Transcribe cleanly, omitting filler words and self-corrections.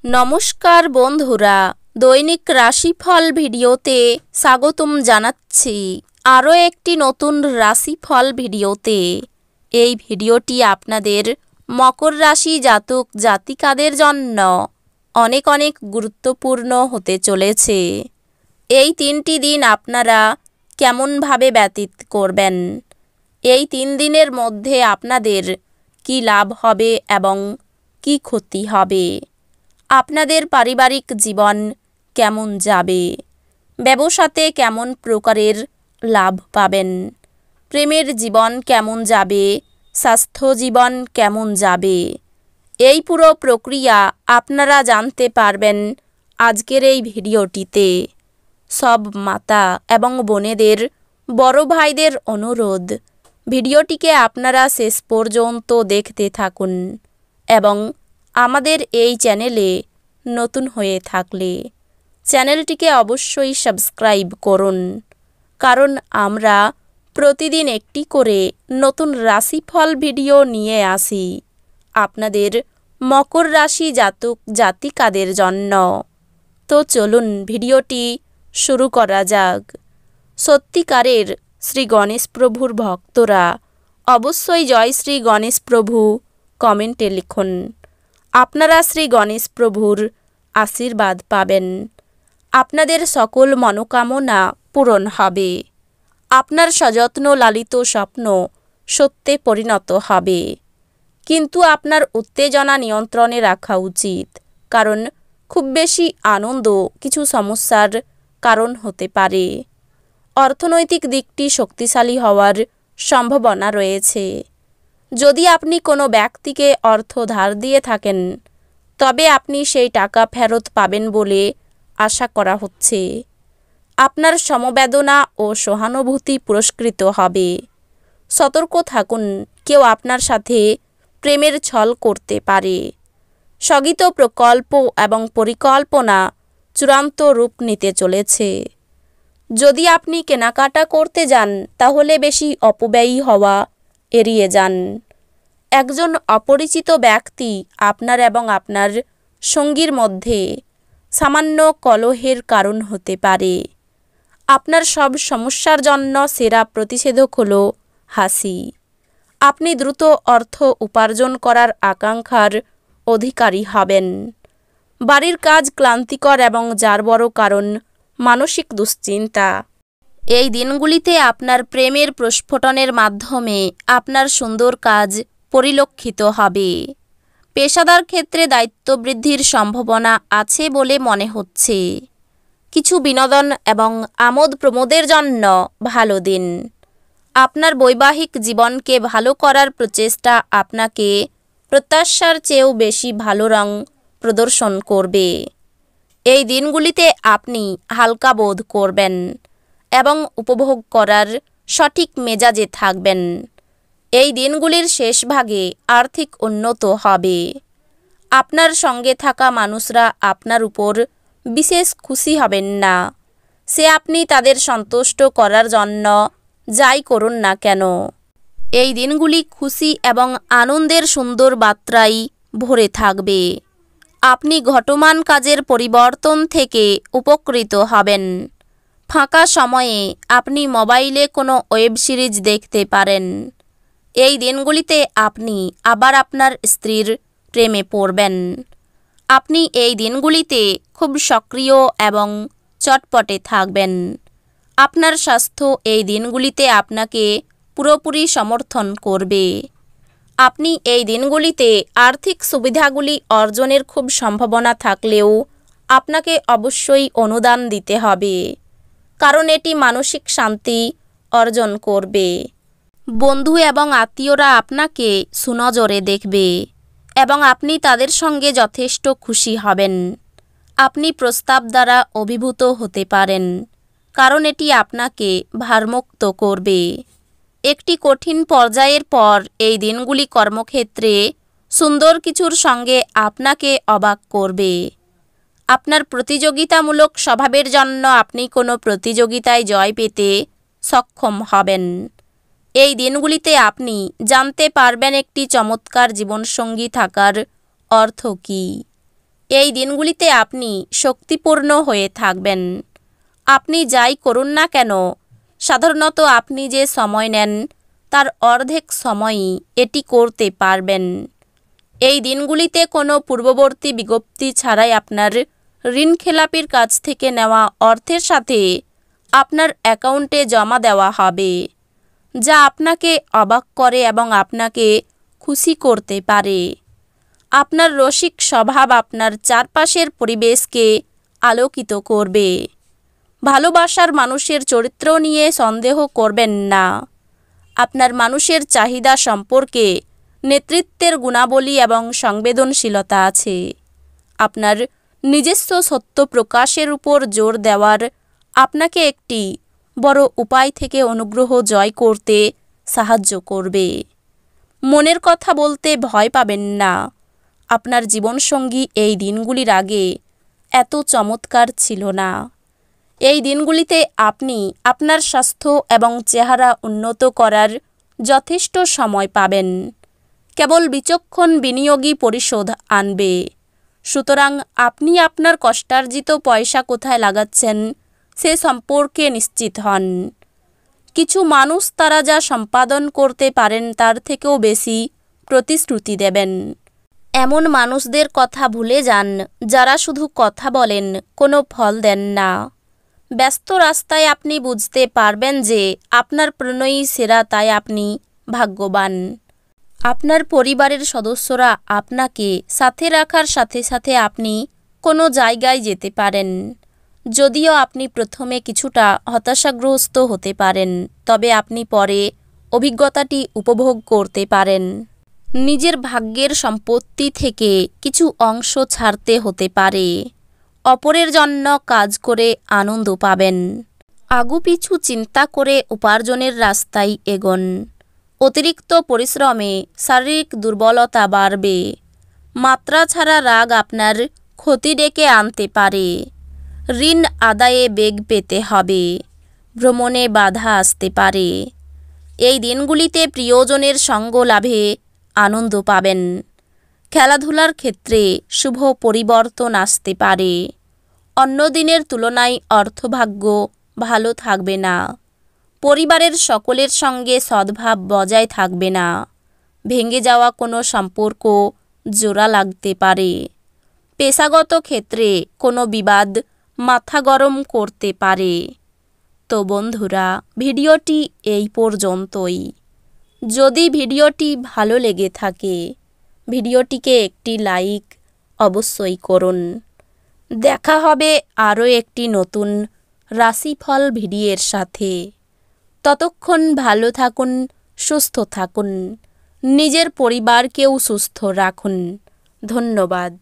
নমস্কার বন্ধুরা, দৈনিক রাশিফল ভিডিওতে স্বাগতম জানাচ্ছি। আরও একটি নতুন রাশিফল ভিডিওতে। এই ভিডিওটি আপনাদের মকর রাশি জাতক জাতিকাদের জন্য অনেক অনেক গুরুত্বপূর্ণ হতে চলেছে। এই 3টি দিন আপনারা কেমনভাবে ব্যতীত করবেন, এই 3 দিনের মধ্যে আপনাদের কি লাভ হবে এবং কি ক্ষতি হবে, আপনাদের পারিবারিক জীবন কেমন যাবে, ব্যবসাতে কেমন প্রকারের লাভ পাবেন, প্রেমের জীবন কেমন যাবে, স্বাস্থ্য জীবন কেমন যাবে, এই পুরো প্রক্রিয়া আপনারা জানতে পারবেন আজকের এই ভিডিওটিতে। সব মাতা এবং বোনেদের, বড় ভাইদের অনুরোধ, ভিডিওটিকে আপনারা শেষ পর্যন্ত দেখতে থাকুন এবং আমাদের এই চ্যানেলে নতুন হয়ে থাকলে চ্যানেলটিকে অবশ্যই সাবস্ক্রাইব করুন, কারণ আমরা প্রতিদিন একটি করে নতুন রাশিফল ভিডিও নিয়ে আসি আপনাদের মকর রাশি জাতক জাতিকাদের জন্য। তো চলুন ভিডিওটি শুরু করা যাক। সত্যিকারের শ্রী গণেশ প্রভুর ভক্তরা অবশ্যই জয় শ্রী গণেশ প্রভু কমেন্টে লিখুন। আপনারা শ্রী গণেশ প্রভুর আশীর্বাদ পাবেন, আপনাদের সকল মনোকামনা পূরণ হবে, আপনার সযত্ন লালিত স্বপ্ন সত্যে পরিণত হবে। কিন্তু আপনার উত্তেজনা নিয়ন্ত্রণে রাখা উচিত, কারণ খুব বেশি আনন্দ কিছু সমস্যার কারণ হতে পারে। অর্থনৈতিক দিকটি শক্তিশালী হওয়ার সম্ভাবনা রয়েছে। যদি আপনি কোনো ব্যক্তিকে অর্থ ধার দিয়ে থাকেন, তবে আপনি সেই টাকা ফেরত পাবেন বলে আশা করা হচ্ছে। আপনার সমবেদনা ও সহানুভূতি পুরস্কৃত হবে। সতর্ক থাকুন, কেউ আপনার সাথে প্রেমের ছল করতে পারে। স্থগিত প্রকল্প এবং পরিকল্পনা চূড়ান্ত রূপ নিতে চলেছে। যদি আপনি কেনাকাটা করতে যান, তাহলে বেশি অপব্যয়ী হওয়া এড়িয়ে যান। একজন অপরিচিত ব্যক্তি আপনার এবং আপনার সঙ্গীর মধ্যে সামান্য কলহের কারণ হতে পারে। আপনার সব সমস্যার জন্য সেরা প্রতিষেধক হলো হাসি। আপনি দ্রুত অর্থ উপার্জন করার আকাঙ্ক্ষার অধিকারী হবেন। বাড়ির কাজ ক্লান্তিকর এবং যার বড় কারণ মানসিক দুশ্চিন্তা। এই দিনগুলিতে আপনার প্রেমের প্রস্ফুটনের মাধ্যমে আপনার সুন্দর কাজ পরিলক্ষিত হবে। পেশাদার ক্ষেত্রে দায়িত্ব বৃদ্ধির সম্ভাবনা আছে বলে মনে হচ্ছে। কিছু বিনোদন এবং আমোদ প্রমোদের জন্য ভালো দিন। আপনার বৈবাহিক জীবনকে ভালো করার প্রচেষ্টা আপনাকে প্রত্যাশার চেয়েও বেশি ভালো রং প্রদর্শন করবে। এই দিনগুলিতে আপনি হালকা বোধ করবেন এবং উপভোগ করার সঠিক মেজাজে থাকবেন। এই দিনগুলির শেষ ভাগে আর্থিক উন্নতি হবে। আপনার সঙ্গে থাকা মানুষরা আপনার উপর বিশেষ খুশি হবেন না। সে আপনি তাদের সন্তুষ্ট করার জন্য যাই করুন না কেন। এই দিনগুলি খুশি এবং আনন্দের সুন্দর বার্তায় ভরে থাকবে। আপনি ঘটমান কাজের পরিবর্তন থেকে উপকৃত হবেন। ফাঁকা সময়ে আপনি মোবাইলে কোনো ওয়েব সিরিজ দেখতে পারেন। এই দিনগুলিতে আপনি আবার আপনার স্ত্রীর প্রেমে পড়বেন। আপনি এই দিনগুলিতে খুব সক্রিয় এবং চটপটে থাকবেন। আপনার স্বাস্থ্য এই দিনগুলিতে আপনাকে পুরোপুরি সমর্থন করবে। আপনি এই দিনগুলিতে আর্থিক সুবিধাগুলি অর্জনের খুব সম্ভাবনা থাকলেও আপনাকে অবশ্যই অনুদান দিতে হবে, কারণ এটি মানসিক শান্তি অর্জন করবে। বন্ধু এবং আত্মীয়রা আপনাকে সুনজরে দেখবে এবং আপনি তাদের সঙ্গে যথেষ্ট খুশি হবেন। আপনি প্রস্তাব দ্বারা অভিভূত হতে পারেন, কারণ এটি আপনাকে ভারমুক্ত করবে। একটি কঠিন পর্যায়ের পর এই দিনগুলি কর্মক্ষেত্রে সুন্দর কিছুর সঙ্গে আপনাকে অবাক করবে। আপনার প্রতিযোগিতামূলক স্বভাবের জন্য আপনি কোনো প্রতিযোগিতায় জয় পেতে সক্ষম হবেন। এই দিনগুলিতে আপনি জানতে পারবেন একটি চমৎকার জীবনসঙ্গী থাকার অর্থ কী। এই দিনগুলিতে আপনি শক্তিপূর্ণ হয়ে থাকবেন। আপনি যাই করুন না কেন, সাধারণত আপনি যে সময় নেন তার অর্ধেক সময়ই এটি করতে পারবেন। এই দিনগুলিতে কোনো পূর্ববর্তী বিজ্ঞপ্তি ছাড়াই আপনার ঋণখেলাপির কাছ থেকে নেওয়া অর্থের সাথে আপনার অ্যাকাউন্টে জমা দেওয়া হবে, যা আপনাকে অবাক করে এবং আপনাকে খুশি করতে পারে। আপনার রসিক স্বভাব আপনার চারপাশের পরিবেশকে আলোকিত করবে। ভালোবাসার মানুষের চরিত্র নিয়ে সন্দেহ করবেন না। আপনার মানুষের চাহিদা সম্পর্কে নেতৃত্বের গুণাবলী এবং সংবেদনশীলতা আছে। আপনার নিজস্ব সত্য প্রকাশের উপর জোর দেওয়ার আপনাকে একটি বড় উপায় থেকে অনুগ্রহ জয় করতে সাহায্য করবে। মনের কথা বলতে ভয় পাবেন না। আপনার জীবনসঙ্গী এই দিনগুলির আগে এত চমৎকার ছিল না। এই দিনগুলিতে আপনি আপনার স্বাস্থ্য এবং চেহারা উন্নত করার যথেষ্ট সময় পাবেন। কেবল বিচক্ষণ বিনিয়োগই পরিশোধ আনবে। সুতরাং আপনি আপনার কষ্টার্জিত পয়সা কোথায় লাগাচ্ছেন সে সম্পর্কে নিশ্চিত হন। কিছু মানুষ তারা যা সম্পাদন করতে পারেন তার থেকেও বেশি প্রতিশ্রুতি দেবেন। এমন মানুষদের কথা ভুলে যান যারা শুধু কথা বলেন, কোনো ফল দেন না। ব্যস্ত রাস্তায় আপনি বুঝতে পারবেন যে আপনার প্রণয়ী সেরা, তাই আপনি ভাগ্যবান। আপনার পরিবারের সদস্যরা আপনাকে সাথে রাখার সাথে সাথে আপনি কোনো জায়গায় যেতে পারেন। যদিও আপনি প্রথমে কিছুটা হতাশাগ্রস্ত হতে পারেন, তবে আপনি পরে অভিজ্ঞতাটি উপভোগ করতে পারেন। নিজের ভাগ্যের সম্পত্তি থেকে কিছু অংশ ছাড়তে হতে পারে। অপরের জন্য কাজ করে আনন্দ পাবেন। আগুপিছু চিন্তা করে উপার্জনের রাস্তায় এগোন। অতিরিক্ত পরিশ্রমে শারীরিক দুর্বলতা বাড়বে। মাত্রা ছাড়া রাগ আপনার ক্ষতি ডেকে আনতে পারে। ঋণ আদায়ে বেগ পেতে হবে। ভ্রমণে বাধা আসতে পারে। এই দিনগুলিতে প্রিয়জনের সঙ্গ লাভে আনন্দ পাবেন। খেলাধুলার ক্ষেত্রে শুভ পরিবর্তন আসতে পারে। অন্য দিনের তুলনায় অর্থভাগ্য ভালো থাকবে না। পরিবারের সকলের সঙ্গে সদ্ভাব বজায় থাকবে না। ভেঙে যাওয়া কোনো সম্পর্ক জোড়া লাগতে পারে। পেশাগত ক্ষেত্রে কোনো বিবাদ মাথা গরম করতে পারে। তো বন্ধুরা, ভিডিওটি এই পর্যন্তই। যদি ভিডিওটি ভালো লেগে থাকে ভিডিওটিকে একটি লাইক অবশ্যই করুন। দেখা হবে আরও একটি নতুন রাশিফল ভিডিওর সাথে। ততক্ষণ ভালো থাকুন, সুস্থ থাকুন, নিজের পরিবারকেও সুস্থ রাখুন। ধন্যবাদ।